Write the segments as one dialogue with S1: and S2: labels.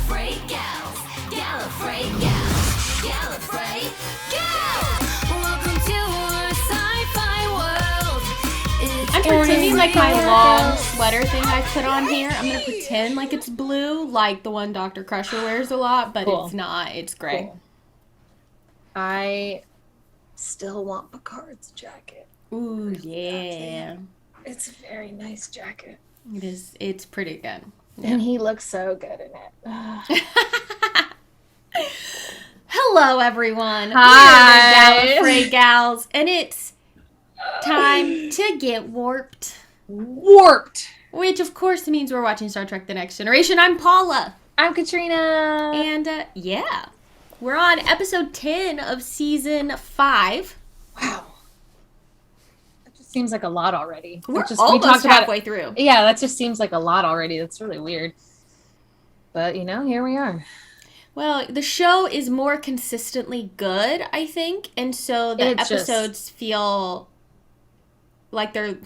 S1: Gallifrey gals, Gallifrey gals, Gallifrey gals. Welcome to our sci-fi world.
S2: I'm pretending like my long sweater thing I put on here. I'm gonna pretend like it's blue, like the one Dr. Crusher wears a lot, but
S3: Cool.
S2: it's not. It's gray.
S3: Cool. I still want Picard's jacket.
S2: Ooh, yeah.
S3: It's a very nice jacket.
S2: It is. It's pretty good.
S3: And he looks so good in it.
S2: Hello, everyone.
S3: Hi.
S2: We're the Gallifrey Gals, and it's time to get warped.
S3: Warped.
S2: Which, of course, means we're watching Star Trek The Next Generation. I'm Paula.
S3: I'm Katrina.
S2: And, yeah. We're on episode 10 of season 5.
S3: Wow. That just seems like a lot already.
S2: We're
S3: we
S2: almost
S3: talked about
S2: halfway through.
S3: Yeah, that just seems like a lot already. That's really weird. But, here we are.
S2: Well, the show is more consistently good, I think. And so the episodes feel like they're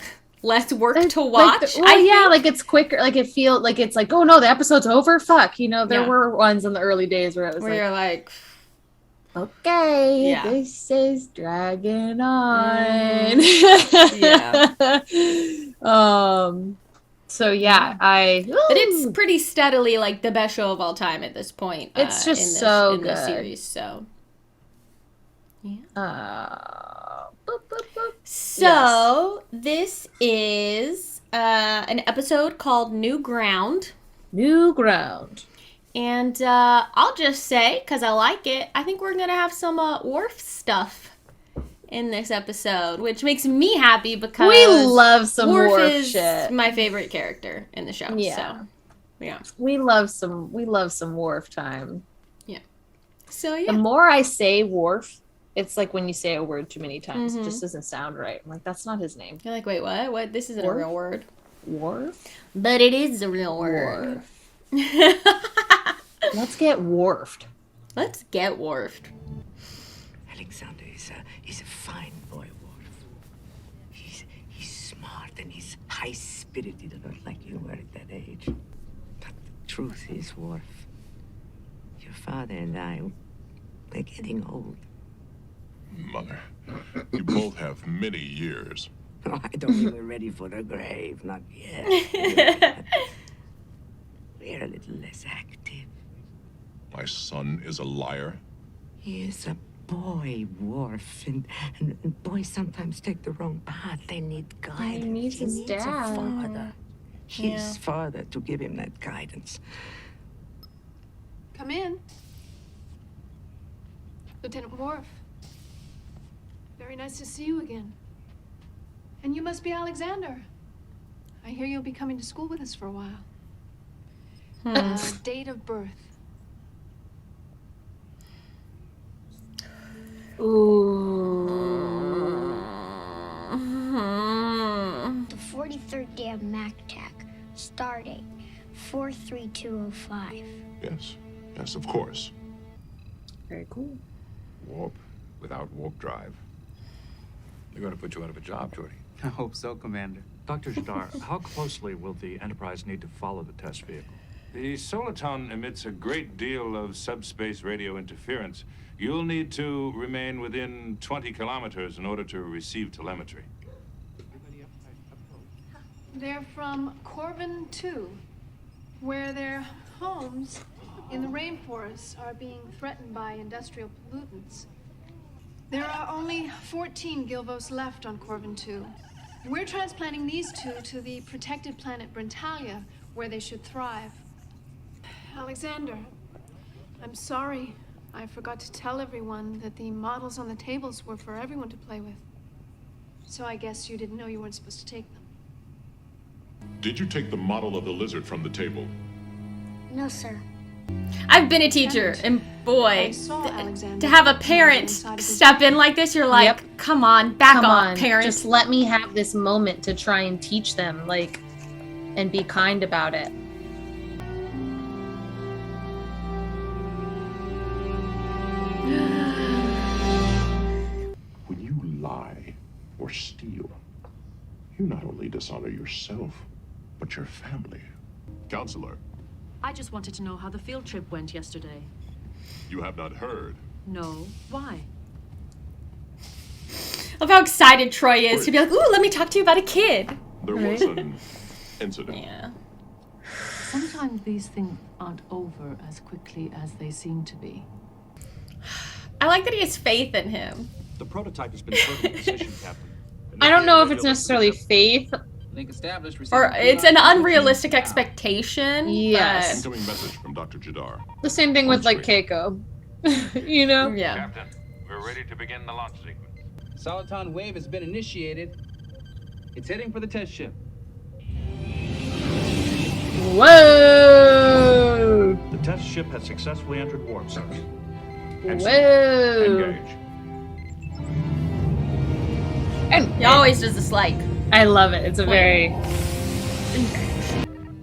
S2: less work to watch.
S3: Like it's quicker. Like it feels like it's like, oh no, the episode's over. Fuck. There were ones in the early days where it was
S2: you're like,
S3: okay, this is dragging on. So yeah,
S2: but it's pretty steadily like the best show of all time at this point.
S3: It's just
S2: in
S3: so good.
S2: The series. So yeah. So this is an episode called New Ground.
S3: New Ground.
S2: And I'll just say, because I like it, I think we're going to have some Worf stuff in this episode, which makes me happy because
S3: we love some Worf
S2: is
S3: shit.
S2: My favorite character in the show.
S3: Yeah.
S2: So, yeah.
S3: We love some Worf time.
S2: Yeah. So, yeah.
S3: The more I say Worf, it's like when you say a word too many times, it just doesn't sound right. I'm like, that's not his name.
S2: You're like, wait, what? What? This isn't
S3: Worf?
S2: a real word.
S3: Worf?
S2: But it is a real word.
S3: Let's get Worfed.
S2: Let's get Worfed.
S4: Alexander is a fine boy, Worf. He's smart and he's high-spirited, a lot like you were at that age. But the truth is, Worf, your father and I, we're getting old.
S5: Mother, you both have many years.
S4: Oh, I don't think we're ready for the grave, not yet. We're a little less active.
S5: My son is a liar.
S4: He is a boy, Worf, and boys sometimes take the wrong path. They need guidance.
S3: He needs his
S4: a
S3: dad.
S4: father. His father to give him that guidance.
S6: Come in. Lieutenant Worf. Very nice to see you again. And you must be Alexander. I hear you'll be coming to school with us for a while. Date of birth.
S7: The 43rd day of MacTac. Stardate 43205.
S5: Yes, of course.
S3: Very cool.
S8: Warp without warp drive. They're going to put you out of a job, Geordi.
S9: I hope so, Commander. Dr. Jadar, how closely will the Enterprise need to follow the test vehicle?
S8: The Soliton emits a great deal of subspace radio interference. You'll need to remain within 20 kilometers in order to receive telemetry.
S6: They're from Corvin 2, where their homes in the rainforests are being threatened by industrial pollutants. There are only 14 Gilvos left on Corvin 2. We're transplanting these two to the protected planet Brentalia, where they should thrive. Alexander, I'm sorry. I forgot to tell everyone that the models on the tables were for everyone to play with. So I guess you didn't know you weren't supposed to take them.
S5: Did you take the model of the lizard from the table?
S7: No, sir.
S2: I've been a teacher, and boy,
S6: I saw Alexander
S2: to have a parent step in like this, you're like, come on, back off, parent.
S3: Just let me have this moment to try and teach them, like, and be kind about it.
S5: When you lie or steal, you not only dishonor yourself, but your family. Counselor,
S10: I just wanted to know how the field trip went yesterday.
S5: You have not heard.
S10: No. Why?
S2: Love how excited Troy is to be like, ooh, let me talk to you about a kid.
S5: There was an incident.
S2: Yeah.
S10: Sometimes these things aren't over as quickly as they seem to be.
S2: I like that he has faith in him.
S9: The prototype has been put in position, Captain.
S3: I don't know if it's necessarily faith.
S11: Link established.
S2: Or it's an unrealistic expectation.
S3: Yes.
S5: Incoming message from Dr. Jadar.
S3: The same thing with like Keiko. You know?
S2: Yeah.
S8: Captain, we're ready to begin the launch sequence.
S11: Soliton wave has been initiated. It's heading for the test ship.
S3: Whoa!
S9: The test ship has successfully entered warp zone.
S3: Whoa!
S8: Engage.
S3: And
S2: He always does this like.
S3: I love it. It's a very.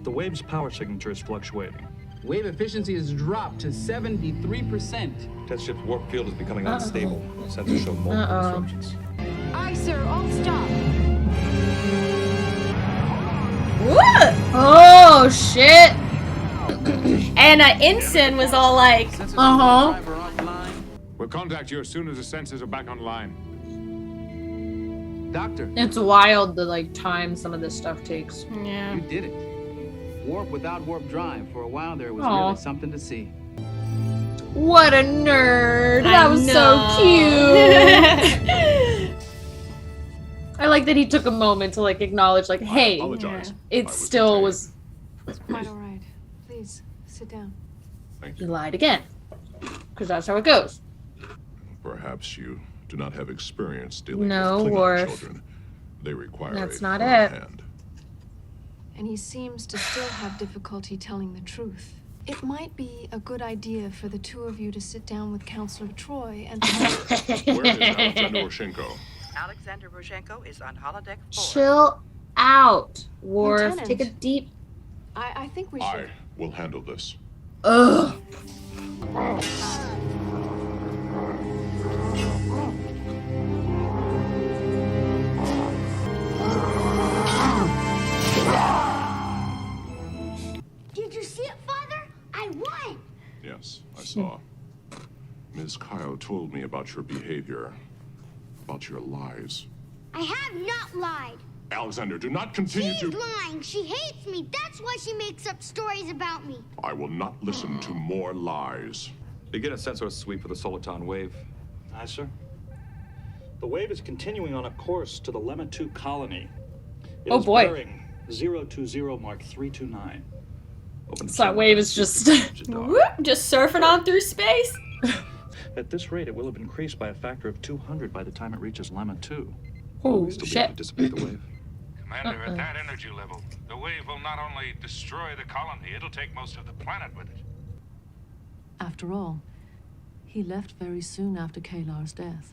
S9: The wave's power signature is fluctuating.
S11: Wave efficiency has dropped to 73%.
S9: Test ship's warp field is becoming unstable. Sensors show multiple disruptions.
S7: Aye, sir. I'll stop.
S2: What?
S3: Oh shit!
S2: And Ensign was all like,
S8: We'll contact you as soon as the sensors are back online.
S11: Doctor,
S3: It's wild the like time some of this stuff takes.
S2: yeah.
S11: you did it. Warp without warp drive. For a while there, it was
S3: Aw.
S11: really something to see.
S3: What a nerd! That
S2: I
S3: was
S2: know.
S3: so cute. I like that he took a moment to like acknowledge, like, hey,
S5: Apologize.
S3: it still was.
S6: Quite all right. Please, sit down.
S5: Thank
S3: He
S5: you.
S3: lied again, because that's how it goes.
S5: Perhaps you do not have experience dealing
S3: No,
S5: with Klingon
S3: Worf.
S5: children. They require
S3: That's
S5: a
S3: not
S5: firm
S3: it.
S5: hand.
S6: And he seems to still have difficulty telling the truth. It might be a good idea for the two of you to sit down with Counselor Troy and
S5: Where is Alexander Roshenko?
S12: Alexander Roshenko is on holodeck 4.
S3: Chill out, Worf.
S6: Lieutenant.
S3: Take a deep.
S6: I think we
S5: I
S6: should.
S5: will handle this.
S3: Ugh.
S7: Did you see it, Father? I won.
S5: Yes, I saw. Ms. Kyle told me about your behavior, about your lies.
S7: I have not lied.
S5: Alexander, do not continue
S7: She's
S5: to...
S7: lying. She hates me. That's why she makes up stories about me.
S5: I will not listen to more lies.
S9: Begin a sensor sweep for the Soliton wave. Aye, sir. The wave is continuing on a course to the Lemma 2 colony. It
S3: Oh,
S9: is
S3: boy.
S9: bearing 020 Mark 329. Open
S3: So that wave is just.
S2: Whoop, just surfing on through space.
S9: At this rate, it will have increased by a factor of 200 by the time it reaches Lemma 2.
S3: Oh
S9: Still be able to
S3: shit!
S9: dissipate the wave.
S8: Commander, at that energy level, the wave will not only destroy the colony, it'll take most of the planet with it.
S10: After all, he left very soon after Kalar's death.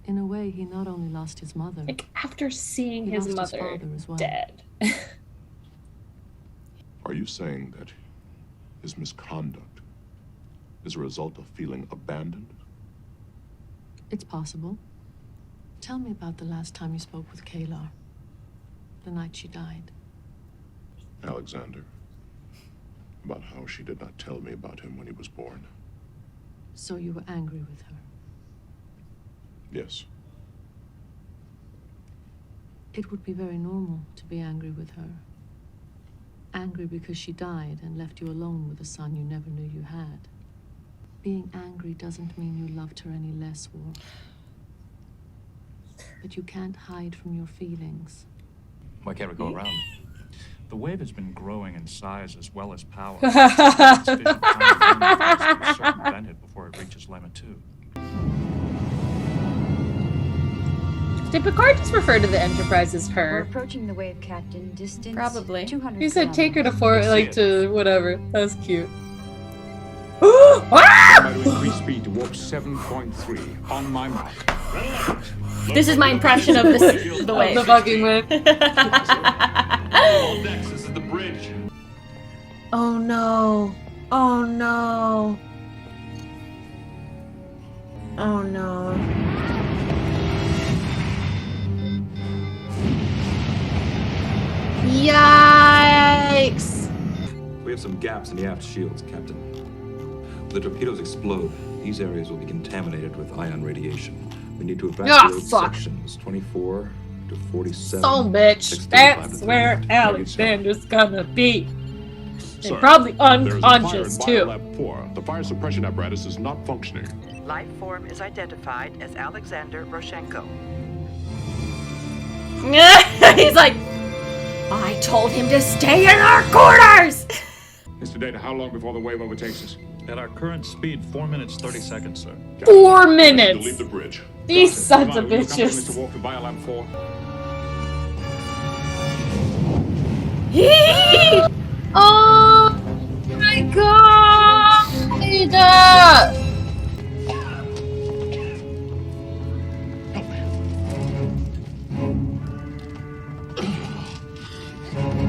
S10: In a way, he not only lost his mother,
S3: Like after seeing
S10: he
S3: his
S10: lost
S3: mother
S10: father as well.
S3: dead.
S5: Are you saying that his misconduct is a result of feeling abandoned?
S10: It's possible. Tell me about the last time you spoke with Kalar. The night she died.
S5: Alexander, about how she did not tell me about him when he was born.
S10: So you were angry with her.
S5: Yes.
S10: It would be very normal to be angry with her. Angry because she died and left you alone with a son you never knew you had. Being angry doesn't mean you loved her any less, Worf. But you can't hide from your feelings.
S9: Why can't we go around? The wave has been growing in size as well as power. Circumvent it before it reaches Lemma 2.
S3: Did Picard just refer to the Enterprise as
S13: We're
S3: her?
S13: approaching the wave, Captain. Distance
S2: Probably.
S13: 200
S3: He said take her to
S13: kilometers.
S3: to whatever. That was cute.
S8: Try to increase speed to warp 7.3 on my mark.
S2: This is my impression of this, the wave.
S3: The fucking wave.
S8: All decks, this is the bridge.
S3: Oh no. Oh no. Oh no. Yikes.
S9: We have some gaps in the aft shields, Captain. When the torpedoes explode, these areas will be contaminated with ion radiation. We need to evacuate sections 24 to 47.
S3: So, bitch, that's where Alexander's gonna be. And probably unconscious, too.
S5: Lab 4. The fire suppression apparatus is not functioning.
S12: Life form is identified as Alexander Roshenko.
S2: He's like, I told him to stay in our quarters!
S8: Mr. Data, how long before the wave overtakes us?
S9: At our current speed, 4 minutes, 30 seconds, sir.
S3: 4 minutes!
S5: To leave the bridge.
S3: These sons of bitches.
S8: Mr. Wolf to Biolab 4.
S3: Oh my god!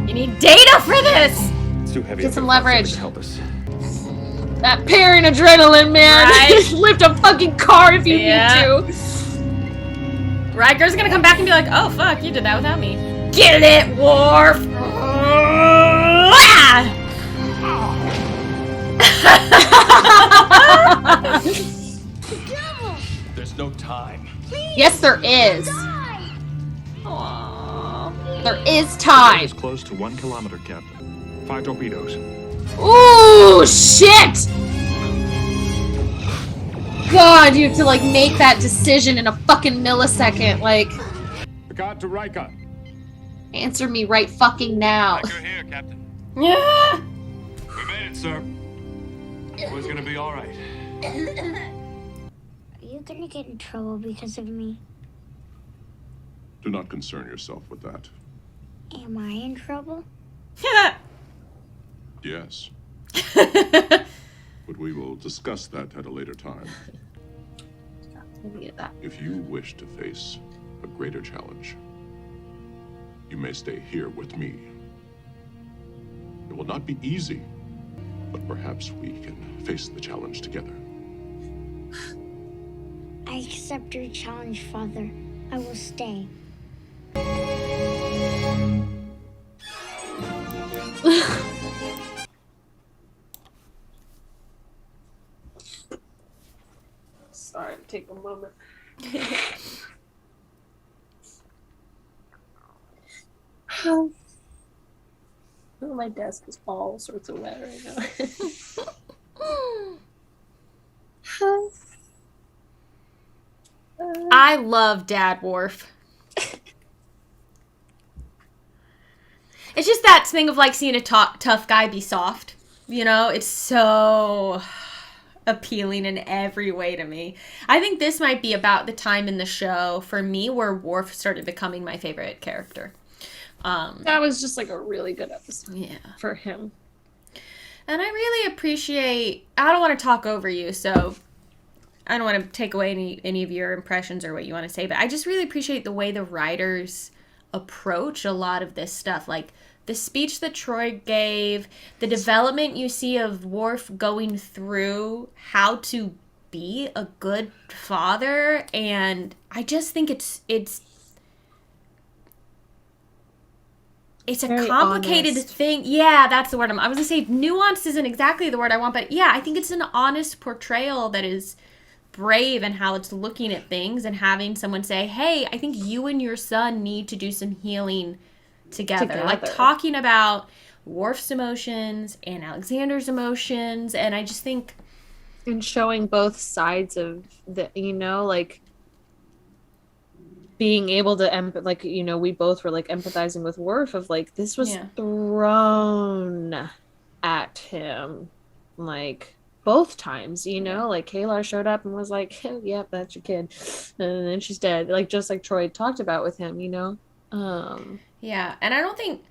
S2: You need data for this!
S9: It's too heavy.
S3: Get some leverage.
S9: To help us.
S3: That pairing adrenaline, man!
S2: Right?
S3: Lift a fucking car if you need to!
S2: Riker's gonna come back and be like, oh fuck, you did that without me. Get it, Worf!
S9: There's no time.
S3: Yes, there is.
S2: Aww.
S3: There is time.
S9: It's close to 1 kilometer, Captain. 5 torpedoes.
S3: Ooh, shit! God, you have to like make that decision in a fucking millisecond. Like,
S8: Picard to Riker.
S3: answer me right fucking now.
S8: Riker here, Captain.
S2: Yeah.
S8: We made it, sir. It was gonna be all right.
S7: Are you gonna get in trouble because of me?
S5: Do not concern yourself with that.
S7: Am I in trouble?
S5: Yes. But we will discuss that at a later time. If you wish to face a greater challenge, you may stay here with me. It will not be easy, but perhaps we can face the challenge together.
S7: I accept your challenge, Father. I will stay.
S3: Sorry, take a moment. My desk is all sorts of wet right now.
S2: I love Dad Worf. It's just that thing of like seeing a tough guy be soft. You know, it's so appealing in every way to me. I think this might be about the time in the show for me where Worf started becoming my favorite character.
S3: That was just like a really good episode for him.
S2: And I really appreciate, I don't want to talk over you, so I don't want to take away any of your impressions or what you want to say, but I just really appreciate the way the writers approach a lot of this stuff. Like the speech that Troy gave, the development you see of Worf going through how to be a good father, and I just think it's a
S3: very
S2: complicated
S3: honest
S2: thing. Yeah, that's the word. I was going to say nuance isn't exactly the word I want, but yeah, I think it's an honest portrayal that is brave in how it's looking at things and having someone say, hey, I think you and your son need to do some healing together. Like talking about Worf's emotions and Alexander's emotions, and I just think...
S3: And showing both sides of the, you know, like being able to like, you know, we both were like empathizing with Worf of like this was thrown at him like both times, you know, like Kayla showed up and was like, oh, yep, that's your kid, and then she's dead, like just like Troy talked about with him, you know.
S2: Yeah, and I don't think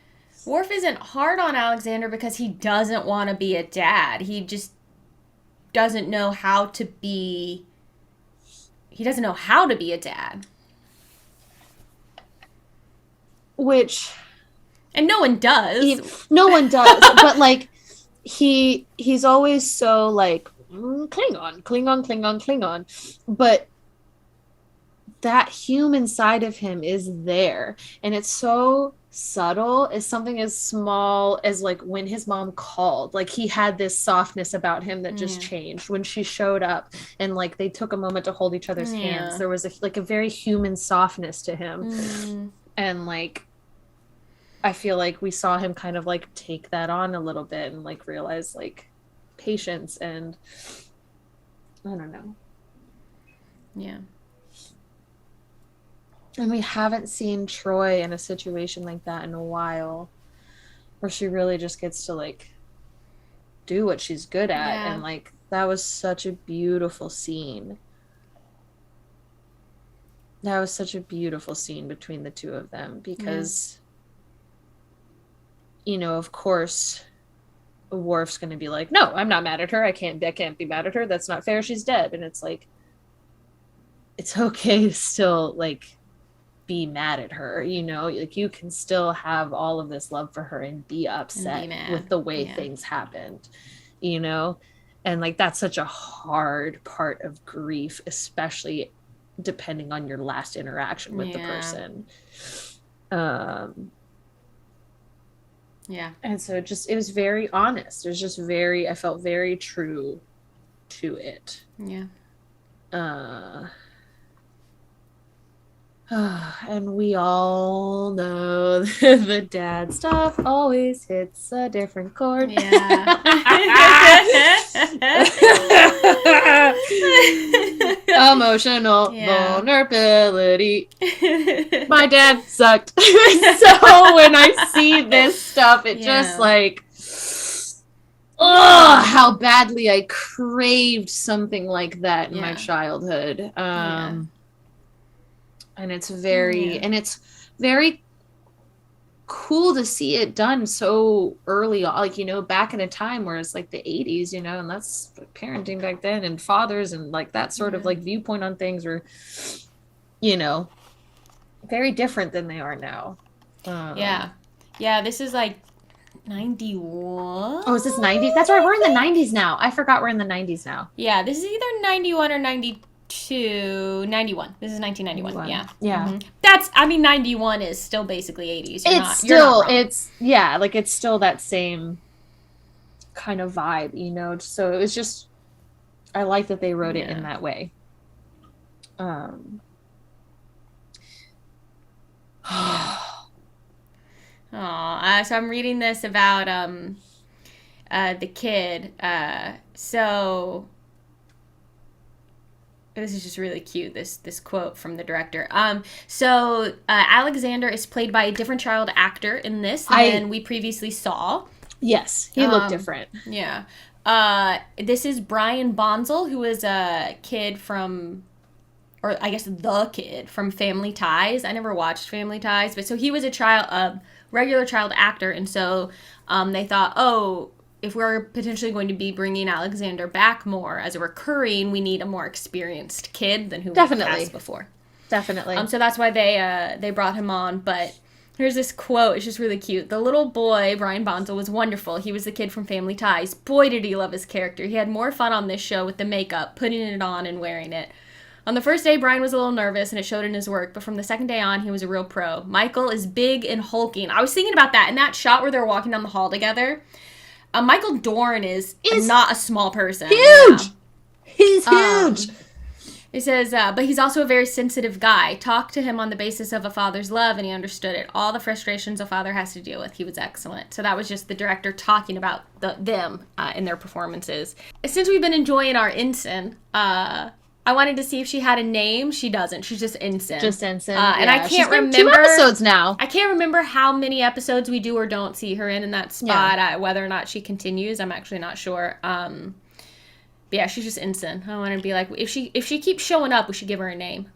S2: Worf isn't hard on Alexander because he doesn't want to be a dad. He just doesn't know how to be. He doesn't know how to be a dad.
S3: Which,
S2: and no one does.
S3: No one does. But like, he's always so like Klingon. But that human side of him is there, and it's so subtle as something as small as like when his mom called. Like he had this softness about him that just changed when she showed up, and like they took a moment to hold each other's hands. There was a very human softness to him. And like I feel like we saw him kind of like take that on a little bit and like realize like patience and I don't know.
S2: Yeah.
S3: And we haven't seen Troy in a situation like that in a while, where she really just gets to like do what she's good at. And like that was such a beautiful scene. That was such a beautiful scene between the two of them because you know, of course Worf's going to be like, no, I'm not mad at her. I can't be mad at her. That's not fair. She's dead. And it's like, it's okay to still like be mad at her, you know, like you can still have all of this love for her and be upset with the way things happened, you know. And like that's such a hard part of grief, especially depending on your last interaction with the person. And so it was very honest. It was just I felt very true to it. And we all know the dad stuff always hits a different chord. Emotional vulnerability. My dad sucked. So when I see this stuff, it just like, oh, how badly I craved something like that in my childhood. And it's very cool to see it done so early on, like, you know, back in a time where it's like the 80s, you know, and that's parenting back then, and fathers and like that sort of like viewpoint on things were, you know, very different than they are now.
S2: This is like 91.
S3: Oh, is this 90s? That's right, we're in the 90s now. I forgot we're in the 90s now.
S2: Yeah, this is either 91 or 92. 91. This is 1991. That's, I mean, 91 is still basically 80s.
S3: It's still that same kind of vibe, you know. So it was just, I like that they wrote it in that way. So
S2: I'm reading this about the kid. So this is just really cute, this quote from the director. So Alexander is played by a different child actor in this than we previously saw.
S3: Yes, he looked different.
S2: Yeah. This is Brian Bonsall, who is a kid from, or I guess the kid from Family Ties. I never watched Family Ties, but so he was a regular child actor, and so they thought, oh, if we're potentially going to be bringing Alexander back more as a recurring, we need a more experienced kid than who we've cast before.
S3: Definitely.
S2: So that's why they brought him on. But here's this quote. It's just really cute. The little boy, Brian Bonsall, was wonderful. He was the kid from Family Ties. Boy, did he love his character. He had more fun on this show with the makeup, putting it on and wearing it. On the first day, Brian was a little nervous, and it showed in his work, but from the second day on, he was a real pro. Michael is big and hulking. I was thinking about that in that shot where they're walking down the hall together. Michael Dorn is not a small person.
S3: Huge! He's huge!
S2: It says, but he's also a very sensitive guy. Talk to him on the basis of a father's love, and he understood it. All the frustrations a father has to deal with. He was excellent. So that was just the director talking about them in their performances. Since we've been enjoying our ensign, I wanted to see if she had a name. She doesn't. She's just ensign. And I can't remember.
S3: 2 episodes now.
S2: I can't remember how many episodes we do or don't see her in that spot. Whether or not she continues, I'm actually not sure. But yeah, she's just ensign. I want to be like, if she keeps showing up, we should give her a name.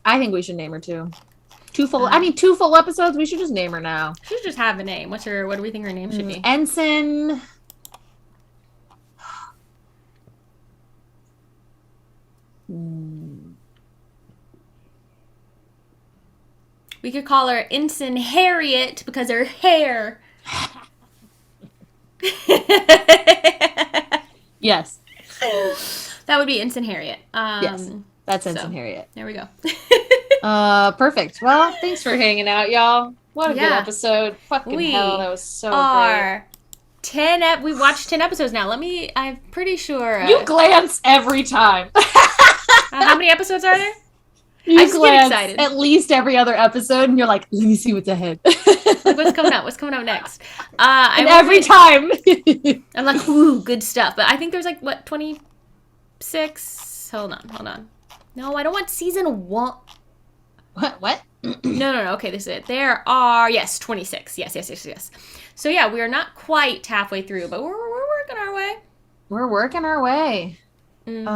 S3: I think we should name her too. 2 full episodes. We should just name her now.
S2: She should just have a name. What do we think her name should be?
S3: Ensign.
S2: We could call her Ensign Harriet because her hair.
S3: Yes.
S2: That would be Ensign Harriet.
S3: Yes. That's Ensign Harriet.
S2: There we go.
S3: Perfect. Well, thanks for hanging out, y'all. What a good episode. Fucking hell, that was so great.
S2: We watched 10 episodes now. I'm pretty sure.
S3: You glance every time.
S2: How many episodes are there?
S3: You glance at least every other episode, and you're like, let me see what's ahead.
S2: Like, what's coming up? What's coming up next?
S3: And every time.
S2: I'm like, ooh, good stuff. But I think there's like, what, 26? Hold on. No, I don't want season 1.
S3: What?
S2: No. Okay, this is it. There are, 26. Yes. So yeah, we are not quite halfway through, but we're working our way.
S3: We're working our way. Making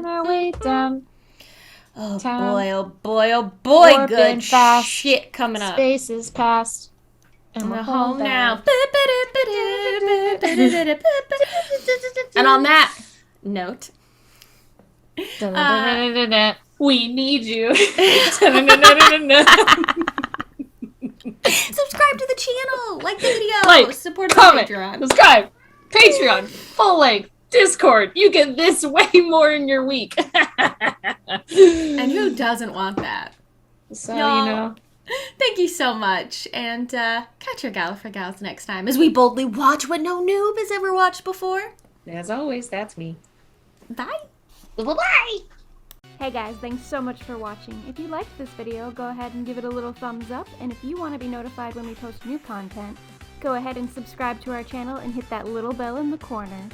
S3: our way down.
S2: Oh
S3: town.
S2: boy,
S3: Warping
S2: good
S3: fast.
S2: shit coming up.
S3: Space is past. And we're home now.
S2: And on that note,
S3: we need you.
S2: Subscribe to the channel, like the video, support
S3: comment,
S2: Patreon.
S3: Subscribe, Patreon, full length, Discord. You get this way more in your week.
S2: And who doesn't want that?
S3: So, you know.
S2: Thank you so much. And catch your Gallifrey Gals next time as we boldly watch what no noob has ever watched before.
S3: As always, that's me.
S2: Bye.
S3: Bye-bye.
S14: Hey guys, thanks so much for watching. If you liked this video, go ahead and give it a little thumbs up. And if you want to be notified when we post new content, go ahead and subscribe to our channel and hit that little bell in the corner.